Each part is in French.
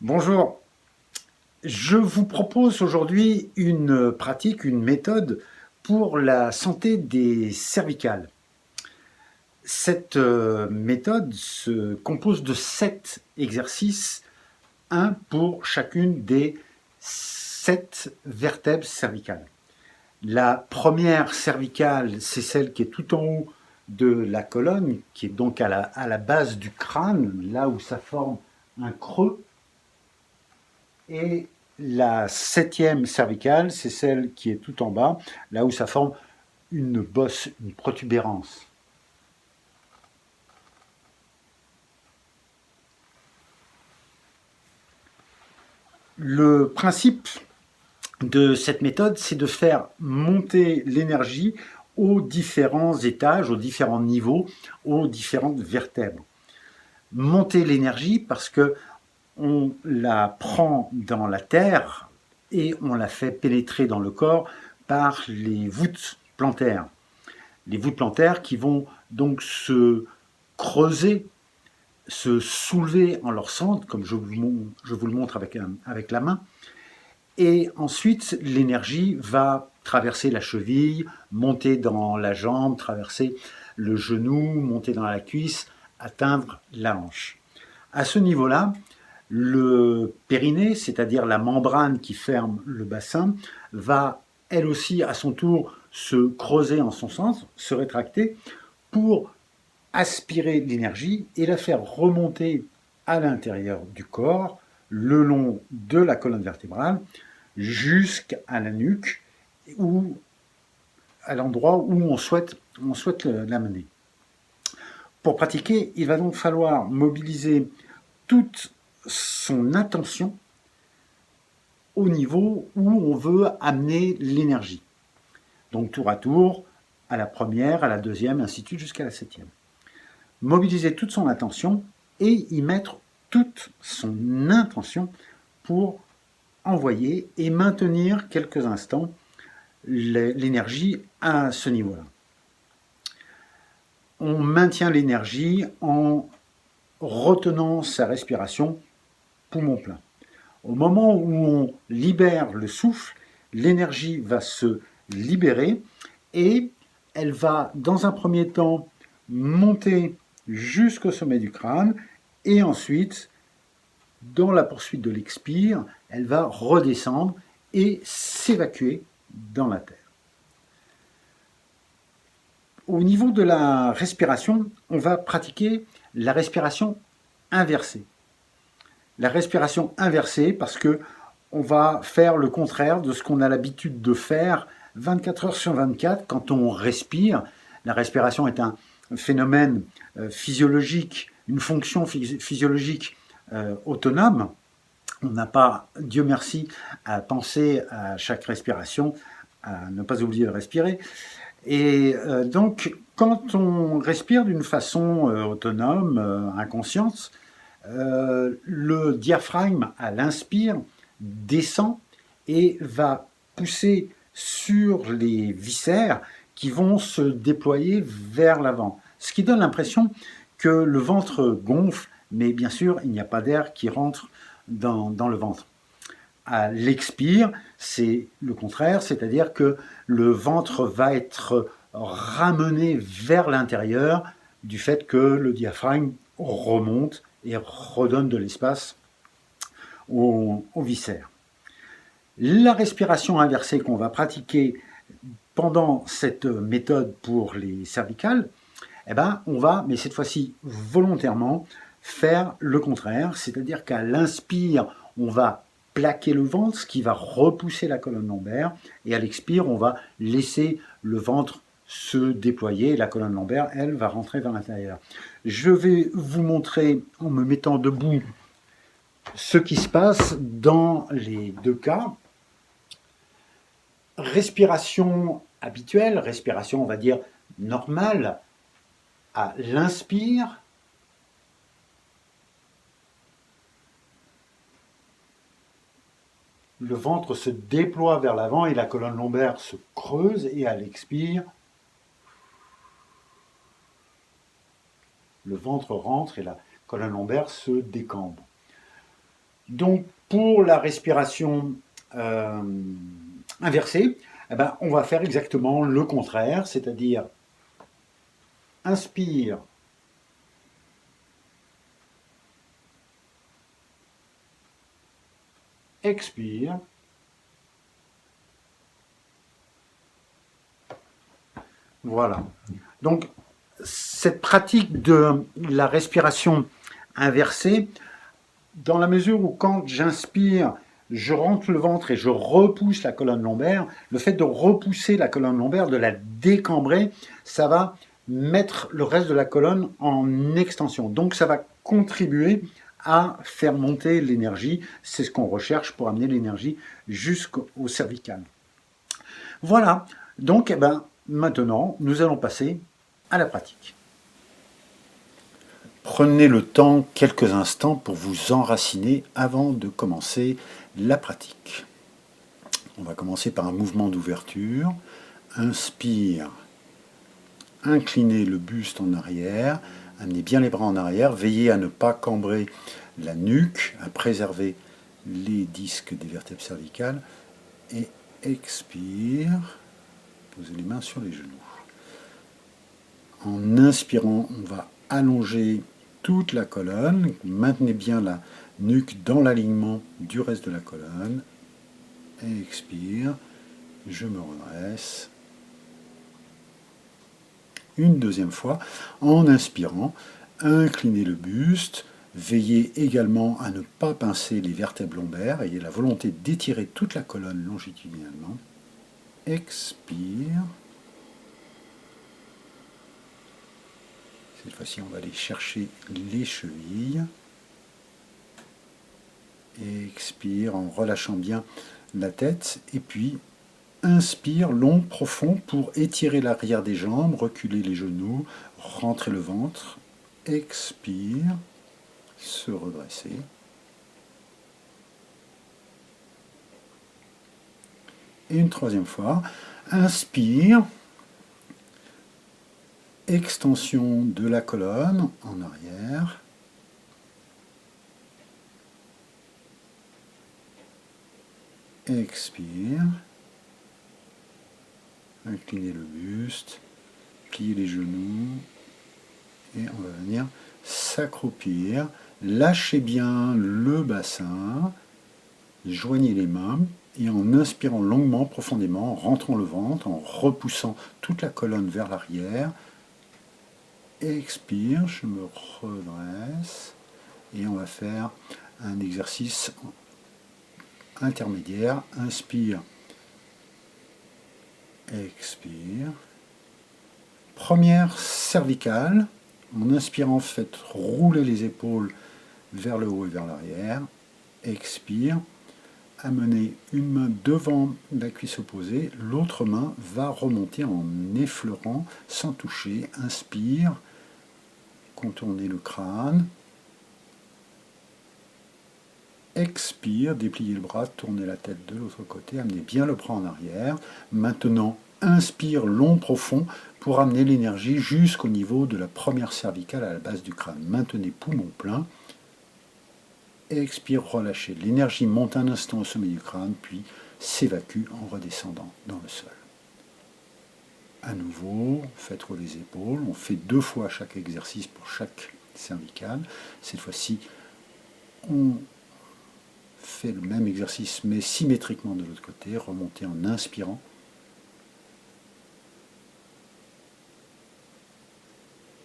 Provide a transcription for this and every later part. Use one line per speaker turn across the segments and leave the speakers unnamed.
Bonjour, je vous propose aujourd'hui une pratique, une méthode pour la santé des cervicales. Cette méthode se compose de 7 exercices, un pour chacune des 7 vertèbres cervicales. La première cervicale, c'est celle qui est tout en haut de la colonne, qui est donc à la base du crâne, là où ça forme un creux. Et la septième cervicale, c'est celle qui est tout en bas, là où ça forme une bosse, une protubérance. Le principe de cette méthode, c'est de faire monter l'énergie aux différents étages, aux différents niveaux, aux différentes vertèbres. Monter l'énergie parce que on la prend dans la terre et on la fait pénétrer dans le corps par les voûtes plantaires. Les voûtes plantaires qui vont donc se creuser, se soulever en leur centre, comme je vous le montre avec la main. Et ensuite, l'énergie va traverser la cheville, monter dans la jambe, traverser le genou, monter dans la cuisse, atteindre la hanche. À ce niveau-là, le périnée, c'est-à-dire la membrane qui ferme le bassin, va elle aussi à son tour se creuser en son sens, se rétracter pour aspirer l'énergie et la faire remonter à l'intérieur du corps, le long de la colonne vertébrale, jusqu'à la nuque ou à l'endroit où on souhaite l'amener. Pour pratiquer, il va donc falloir mobiliser toute son attention au niveau où on veut amener l'énergie. Donc tour à tour, à la première, à la deuxième, ainsi de suite jusqu'à la septième. Mobiliser toute son attention et y mettre toute son intention pour envoyer et maintenir quelques instants l'énergie à ce niveau-là. On maintient l'énergie en retenant sa respiration poumon plein. Au moment où on libère le souffle, l'énergie va se libérer et elle va, dans un premier temps, monter jusqu'au sommet du crâne et ensuite, dans la poursuite de l'expire, elle va redescendre et s'évacuer dans la terre. Au niveau de la respiration, on va pratiquer la respiration inversée. La respiration inversée parce que on va faire le contraire de ce qu'on a l'habitude de faire 24 heures sur 24 quand on respire. La respiration est un phénomène physiologique, une fonction physiologique autonome. On n'a pas, Dieu merci, à penser à chaque respiration, à ne pas oublier de respirer. Et donc, quand on respire d'une façon autonome, inconsciente, le diaphragme à l'inspire descend et va pousser sur les viscères qui vont se déployer vers l'avant. Ce qui donne l'impression que le ventre gonfle, mais bien sûr, il n'y a pas d'air qui rentre dans le ventre. À l'expire, c'est le contraire, c'est-à-dire que le ventre va être ramené vers l'intérieur du fait que le diaphragme remonte et redonne de l'espace aux viscères. La respiration inversée qu'on va pratiquer pendant cette méthode pour les cervicales, eh ben, on va, mais cette fois-ci volontairement, faire le contraire, c'est-à-dire qu'à l'inspire, on va plaquer le ventre, ce qui va repousser la colonne lombaire, et à l'expire, on va laisser le ventre se déployer, et la colonne lombaire, elle, va rentrer vers l'intérieur. Je vais vous montrer, en me mettant debout, ce qui se passe dans les deux cas. Respiration habituelle, respiration, on va dire, normale, à l'inspire, le ventre se déploie vers l'avant et la colonne lombaire se creuse, et à l'expire, le ventre rentre et la colonne lombaire se décambre. Donc, pour la respiration euh, inversée, eh ben, on va faire exactement le contraire, c'est-à-dire inspire, expire. Voilà. Donc, cette pratique de la respiration inversée, dans la mesure où quand j'inspire, je rentre le ventre et je repousse la colonne lombaire, le fait de repousser la colonne lombaire, de la décambrer, ça va mettre le reste de la colonne en extension. Donc ça va contribuer à faire monter l'énergie. C'est ce qu'on recherche pour amener l'énergie jusqu'au cervical. Voilà. Donc, maintenant, nous allons passer à la pratique. Prenez le temps quelques instants pour vous enraciner avant de commencer la pratique. On va commencer par un mouvement d'ouverture. Inspire, inclinez le buste en arrière, amenez bien les bras en arrière, veillez à ne pas cambrer la nuque, à préserver les disques des vertèbres cervicales et expire, posez les mains sur les genoux. En inspirant, on va allonger toute la colonne, maintenez bien la nuque dans l'alignement du reste de la colonne. Expire, je me redresse. Une deuxième fois, en inspirant, inclinez le buste, veillez également à ne pas pincer les vertèbres lombaires, ayez la volonté d'étirer toute la colonne longitudinalement. Expire. Cette fois-ci, on va aller chercher les chevilles. Expire en relâchant bien la tête. Et puis, inspire long, profond pour étirer l'arrière des jambes, reculer les genoux, rentrer le ventre. Expire, se redresser. Et une troisième fois, inspire, extension de la colonne en arrière. Expire, inclinez le buste, pliez les genoux et on va venir s'accroupir. Lâchez bien le bassin, joignez les mains et en inspirant longuement, profondément, en rentrant le ventre, en repoussant toute la colonne vers l'arrière. Expire, je me redresse et on va faire un exercice intermédiaire. Inspire, expire. Première cervicale. En inspirant, faites rouler les épaules vers le haut et vers l'arrière. Expire. Amenez une main devant la cuisse opposée. L'autre main va remonter en effleurant sans toucher. Inspire. Contournez le crâne. Expire, dépliez le bras, tournez la tête de l'autre côté, amenez bien le bras en arrière. Maintenant, inspire long, profond pour amener l'énergie jusqu'au niveau de la première cervicale à la base du crâne. Maintenez poumon plein. Expire, relâchez. L'énergie monte un instant au sommet du crâne, puis s'évacue en redescendant dans le sol. À nouveau, faites rouler les épaules. On fait 2 fois chaque exercice pour chaque cervicale. Cette fois-ci, on fait le même exercice mais symétriquement de l'autre côté, remontez en inspirant.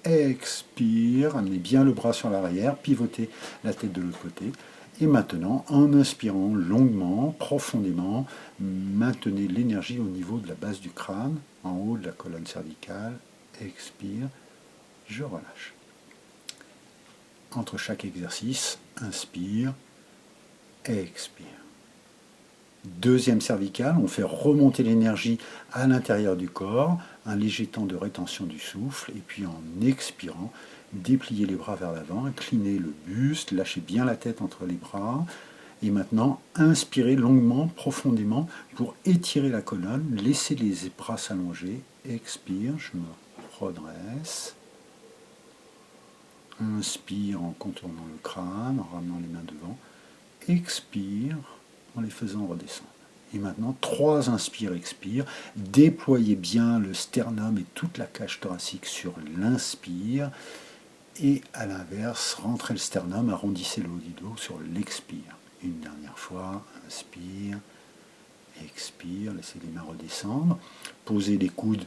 Expire, amenez bien le bras sur l'arrière, pivotez la tête de l'autre côté. Et maintenant, en inspirant longuement, profondément, maintenez l'énergie au niveau de la base du crâne, en haut de la colonne cervicale. Expire, je relâche. Entre chaque exercice, inspire, expire. Deuxième cervicale, on fait remonter l'énergie à l'intérieur du corps, un léger temps de rétention du souffle, et puis en expirant, dépliez les bras vers l'avant, inclinez le buste, lâchez bien la tête entre les bras, et maintenant inspirez longuement, profondément pour étirer la colonne, laissez les bras s'allonger, expire, je me redresse, inspire en contournant le crâne, en ramenant les mains devant, expire en les faisant redescendre. Et maintenant, 3 inspire, expire. Déployez bien le sternum et toute la cage thoracique sur l'inspire. Et à l'inverse, rentrez le sternum, arrondissez le haut du dos sur l'expire. Une dernière fois, inspire, expire, laissez les mains redescendre. Posez les coudes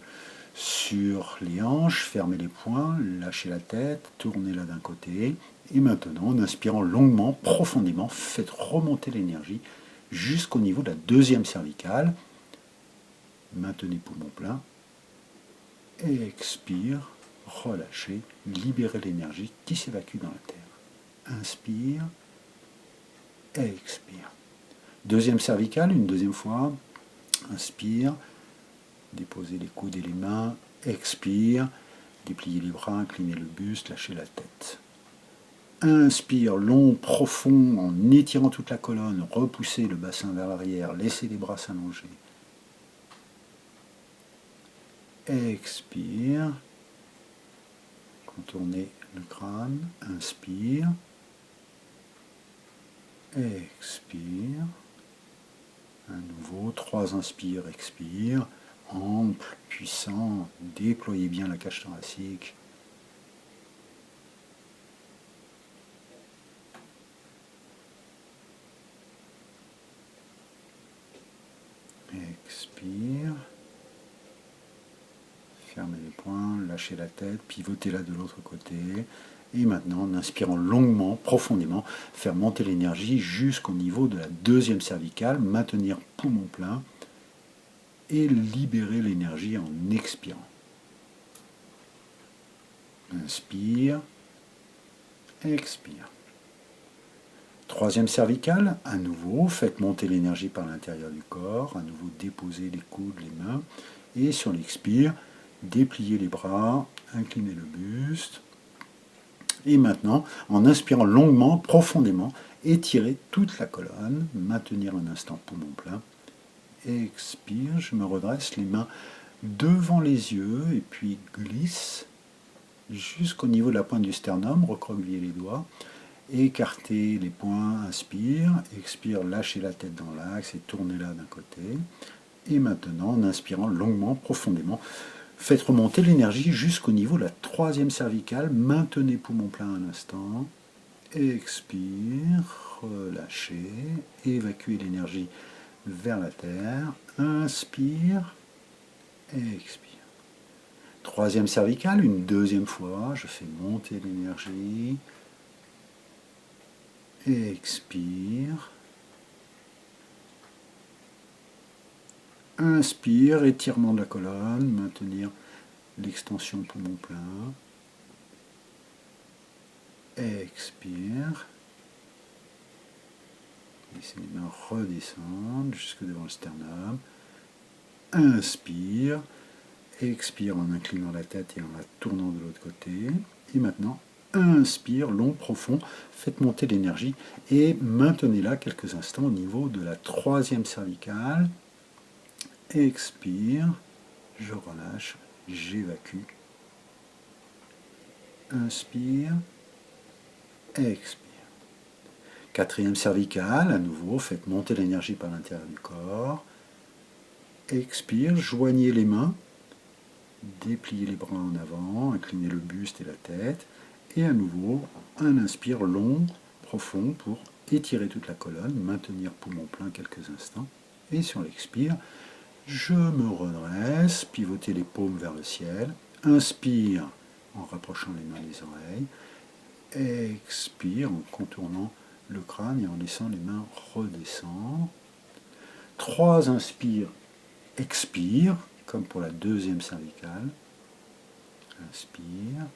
sur les hanches, fermez les poings, lâchez la tête, tournez-la d'un côté. Et maintenant, en inspirant longuement, profondément, faites remonter l'énergie jusqu'au niveau de la deuxième cervicale. Maintenez poumon plein. Et expire, relâchez, libérez l'énergie qui s'évacue dans la terre. Inspire, et expire. Deuxième cervicale, une deuxième fois. Inspire, déposez les coudes et les mains. Expire, dépliez les bras, inclinez le buste, lâchez la tête. Inspire, long, profond, en étirant toute la colonne, repoussez le bassin vers l'arrière, laissez les bras s'allonger. Expire, contournez le crâne, inspire, expire, à nouveau, 3 inspire, expire, ample, puissant, déployez bien la cage thoracique. Expire. Fermez les poings, lâchez la tête, pivotez-la de l'autre côté. Et maintenant, en inspirant longuement, profondément, faire monter l'énergie jusqu'au niveau de la deuxième cervicale, maintenir poumon plein et libérer l'énergie en expirant. Inspire, expire. Troisième cervicale, à nouveau, faites monter l'énergie par l'intérieur du corps, à nouveau déposez les coudes, les mains, et sur l'expire, dépliez les bras, inclinez le buste, et maintenant, en inspirant longuement, profondément, étirez toute la colonne, maintenir un instant poumon plein, expire, je me redresse, les mains devant les yeux, et puis glisse jusqu'au niveau de la pointe du sternum, recroquevillez les doigts, écartez les poings, inspire, expire, lâchez la tête dans l'axe et tournez-la d'un côté. Et maintenant, en inspirant longuement, profondément, faites remonter l'énergie jusqu'au niveau de la troisième cervicale, maintenez poumon plein un instant, expire, relâchez, évacuez l'énergie vers la terre, inspire, expire. Troisième cervicale, une deuxième fois, je fais monter l'énergie, expire, inspire, étirement de la colonne, maintenir l'extension poumon plein, expire, laissez les mains redescendre jusque devant le sternum, inspire, expire en inclinant la tête et en la tournant de l'autre côté, et maintenant inspire, long, profond, faites monter l'énergie et maintenez-la quelques instants au niveau de la troisième cervicale. Expire, je relâche, j'évacue. Inspire, expire. Quatrième cervicale, à nouveau, faites monter l'énergie par l'intérieur du corps. Expire, joignez les mains, dépliez les bras en avant, inclinez le buste et la tête. Et à nouveau, un inspire long, profond pour étirer toute la colonne, maintenir poumon plein quelques instants. Et sur l'expire, je me redresse, pivotez les paumes vers le ciel. Inspire en rapprochant les mains des oreilles. Expire en contournant le crâne et en laissant les mains redescendre. 3 inspire, expire, comme pour la deuxième cervicale. Inspire.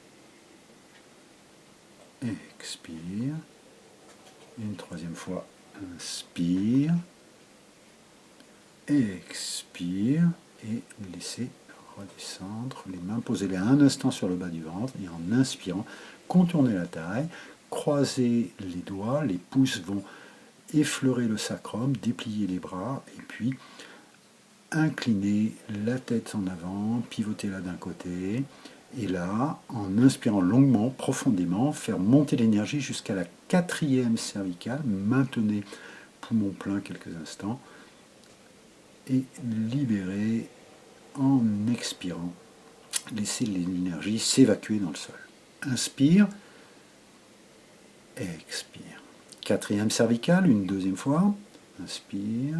Expire. Une troisième fois, inspire. Expire. Et laissez redescendre les mains. Posez-les un instant sur le bas du ventre. Et en inspirant, contournez la taille. Croisez les doigts. Les pouces vont effleurer le sacrum. Dépliez les bras. Et puis, inclinez la tête en avant. Pivotez-la d'un côté. Et là, en inspirant longuement, profondément, faire monter l'énergie jusqu'à la 4e cervicale. Maintenez poumon plein quelques instants. Et libérez en expirant. Laissez l'énergie s'évacuer dans le sol. Inspire. Expire. 4e cervicale, une deuxième fois. Inspire.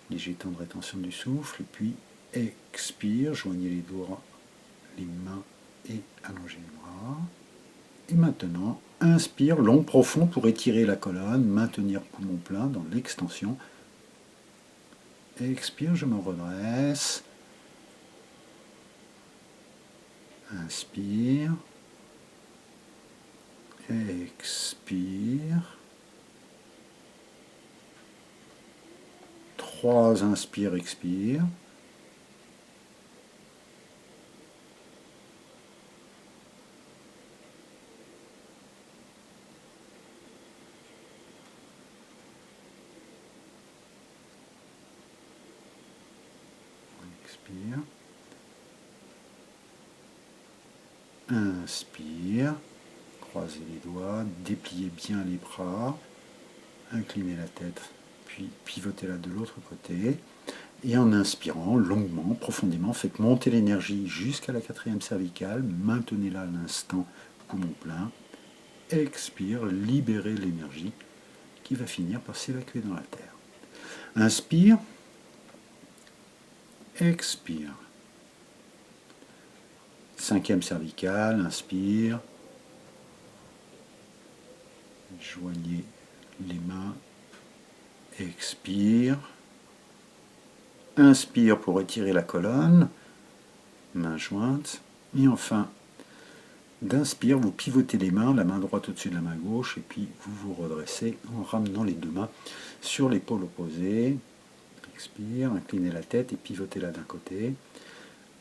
Léger temps de rétention du souffle. Et puis expire. Joignez les doigts, les mains et allongez les bras. Et maintenant, inspire, long, profond pour étirer la colonne, maintenir poumon plein dans l'extension. Expire, je me redresse. Inspire. Expire. 3 inspire, expire. Expire. Inspire. Croisez les doigts, dépliez bien les bras, inclinez la tête, puis pivotez-la de l'autre côté. Et en inspirant longuement, profondément, faites monter l'énergie jusqu'à la 4e cervicale, maintenez-la à l'instant, poumon plein. Expire, libérez l'énergie qui va finir par s'évacuer dans la terre. Inspire. Expire. 5e cervicale, inspire. Joignez les mains. Expire. Inspire pour étirer la colonne. Main jointe. Et enfin, d'inspire, vous pivotez les mains, la main droite au-dessus de la main gauche, et puis vous vous redressez en ramenant les deux mains sur l'épaule opposée. Expire, inclinez la tête et pivotez-la d'un côté.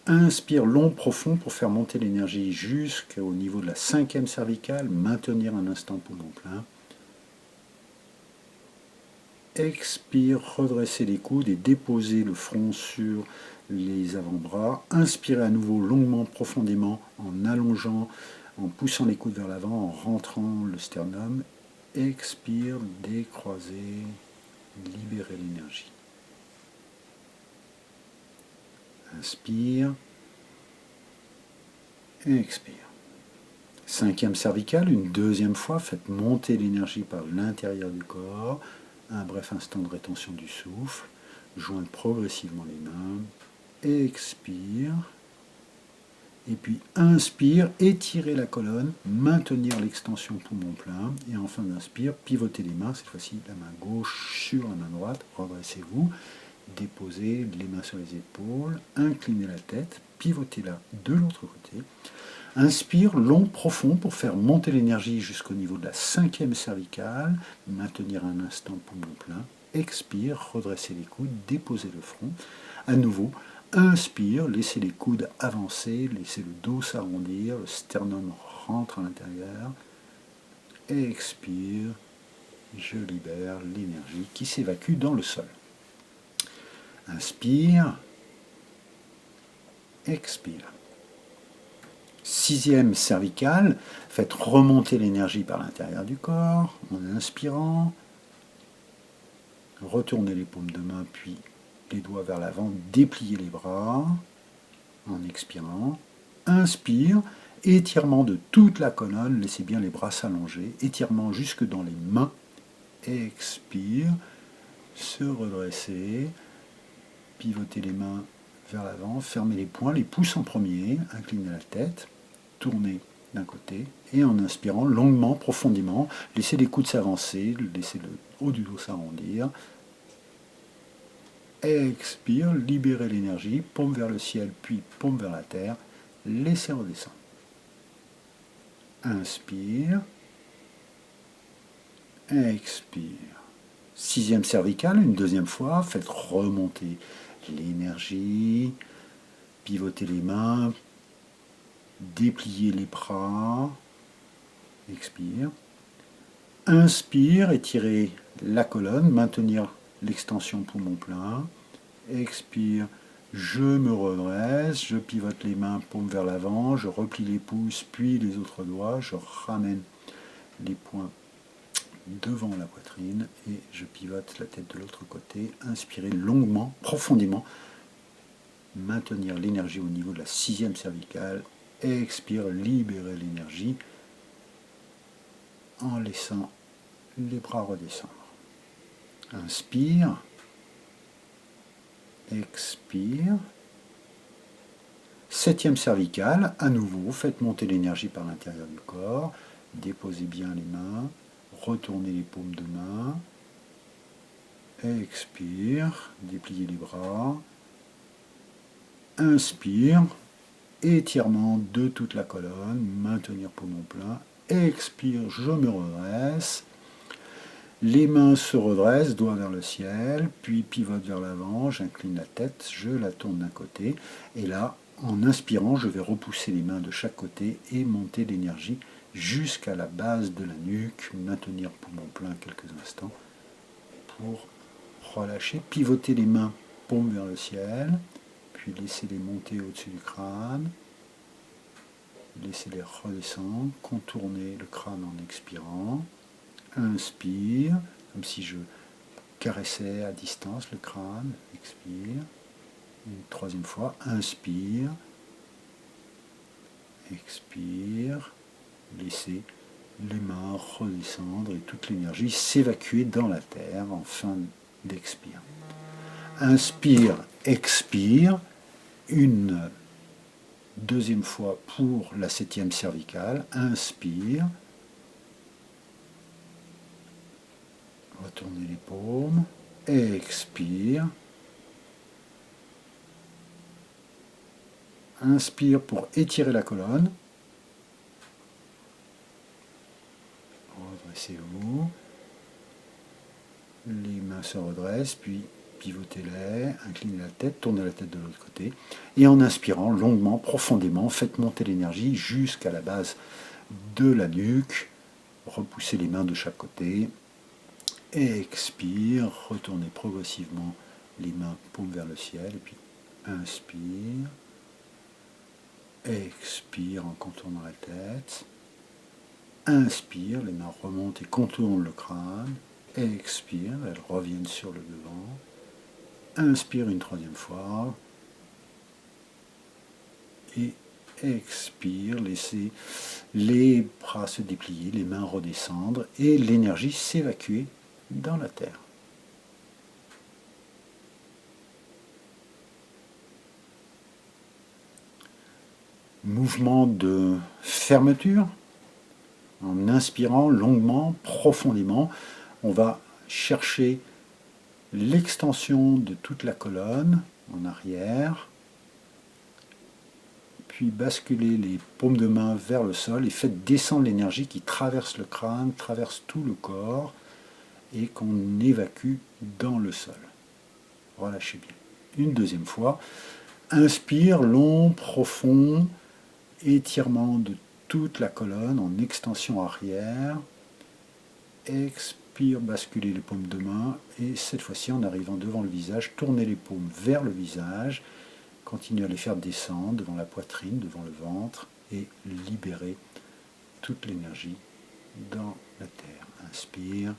Inspire long, profond pour faire monter l'énergie jusqu'au niveau de la 5e cervicale. Maintenir un instant poumon plein. Expire, redressez les coudes et déposez le front sur les avant-bras. Inspirez à nouveau longuement, profondément, en allongeant, en poussant les coudes vers l'avant, en rentrant le sternum. Expire, décroisez, libérez l'énergie. Inspire. Expire. 5e cervicale, une deuxième fois, faites monter l'énergie par l'intérieur du corps. Un bref instant de rétention du souffle. Joignez progressivement les mains. Expire. Et puis inspire, étirez la colonne, maintenir l'extension poumon plein. Et enfin d'inspire, pivotez les mains, cette fois-ci la main gauche sur la main droite, redressez-vous. Déposez les mains sur les épaules, inclinez la tête, pivotez-la de l'autre côté. Inspire, long, profond pour faire monter l'énergie jusqu'au niveau de la 5e cervicale, maintenir un instant poumon plein. Expire, redressez les coudes, déposez le front. À nouveau, inspire, laissez les coudes avancer, laissez le dos s'arrondir, le sternum rentre à l'intérieur. Expire, je libère l'énergie qui s'évacue dans le sol. Inspire, expire. 6e cervicale, faites remonter l'énergie par l'intérieur du corps en inspirant. Retournez les paumes de main, puis les doigts vers l'avant, dépliez les bras en expirant. Inspire, étirement de toute la colonne, laissez bien les bras s'allonger, étirement jusque dans les mains. Expire, se redresser. Pivotez les mains vers l'avant, fermez les poings, les pouces en premier, inclinez la tête, tournez d'un côté, et en inspirant longuement, profondément, laissez les coudes s'avancer, laissez le haut du dos s'arrondir. Expire, libérez l'énergie, paume vers le ciel, puis paume vers la terre, laissez redescendre. Inspire, expire. 6e cervicale, une deuxième fois, faites remonter l'énergie, pivotez les mains, dépliez les bras, expire. Inspire, étirez la colonne, maintenir l'extension poumon plein. Expire, Je me redresse, je pivote les mains, paume vers l'avant, je replie les pouces, puis les autres doigts, je ramène les poings devant la poitrine et je pivote la tête de l'autre côté. Inspirez longuement, profondément, maintenir l'énergie au niveau de la 6e cervicale. Expire, libérer l'énergie en laissant les bras redescendre. Inspire, expire. 7e cervicale, à nouveau, faites monter l'énergie par l'intérieur du corps. Déposez bien les mains, retournez les paumes de main. Expire, dépliez les bras. Inspire, étirement de toute la colonne, maintenir poumon plein. Expire, je me redresse. Les mains se redressent, doigts vers le ciel, puis pivote vers l'avant, j'incline la tête, je la tourne d'un côté. Et là, en inspirant, je vais repousser les mains de chaque côté et monter l'énergie jusqu'à la base de la nuque, maintenir poumon plein quelques instants pour relâcher. Pivoter les mains, paume vers le ciel, puis laissez-les monter au-dessus du crâne. Laissez-les redescendre, contournez le crâne en expirant. Inspire, comme si je caressais à distance le crâne. Expire. Une 3e fois. Inspire. Expire. Laissez les mains redescendre et toute l'énergie s'évacuer dans la terre en fin d'expire. Inspire, expire. Une 2e fois pour la 7e cervicale. Inspire. Retournez les paumes. Expire. Inspire pour étirer la colonne. Redressez-vous. Les mains se redressent, puis pivotez-les, inclinez la tête, tournez la tête de l'autre côté. Et en inspirant longuement, profondément, faites monter l'énergie jusqu'à la base de la nuque. Repoussez les mains de chaque côté. Expire, retournez progressivement les mains paume vers le ciel. Et puis inspire. Expire en contournant la tête. Inspire, les mains remontent et contournent le crâne. Expire, elles reviennent sur le devant. Inspire une 3e fois. Et expire, laissez les bras se déplier, les mains redescendre et l'énergie s'évacuer dans la terre. Mouvement de fermeture. En inspirant longuement, profondément, on va chercher l'extension de toute la colonne en arrière, puis basculez les paumes de main vers le sol et faites descendre l'énergie qui traverse le crâne, traverse tout le corps et qu'on évacue dans le sol. Relâchez bien. Une 2e fois. Inspire, long, profond, étirement de toute la colonne en extension arrière. Expire, basculez les paumes de main et cette fois-ci en arrivant devant le visage, tournez les paumes vers le visage, continuez à les faire descendre devant la poitrine, devant le ventre et libérez toute l'énergie dans la terre. Inspire,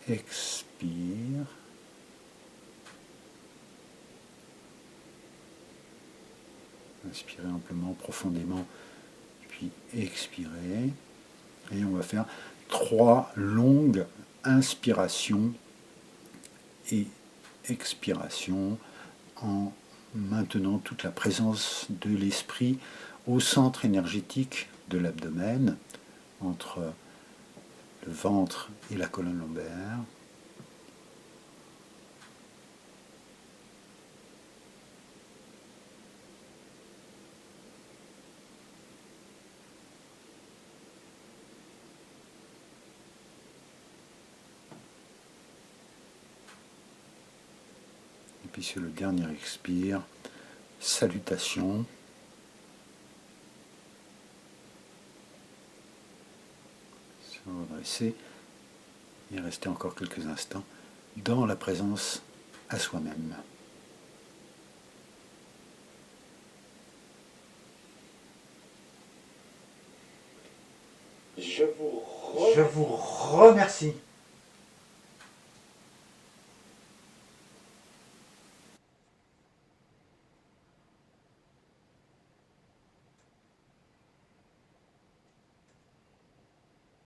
expire. Inspirez amplement, profondément, puis expirez. Et on va faire 3 longues inspirations et expirations en maintenant toute la présence de l'esprit au centre énergétique de l'abdomen, entre le ventre et la colonne lombaire. Puis sur le dernier expire, salutation. Se redresser et rester encore quelques instants dans la présence à soi-même. Je vous remercie.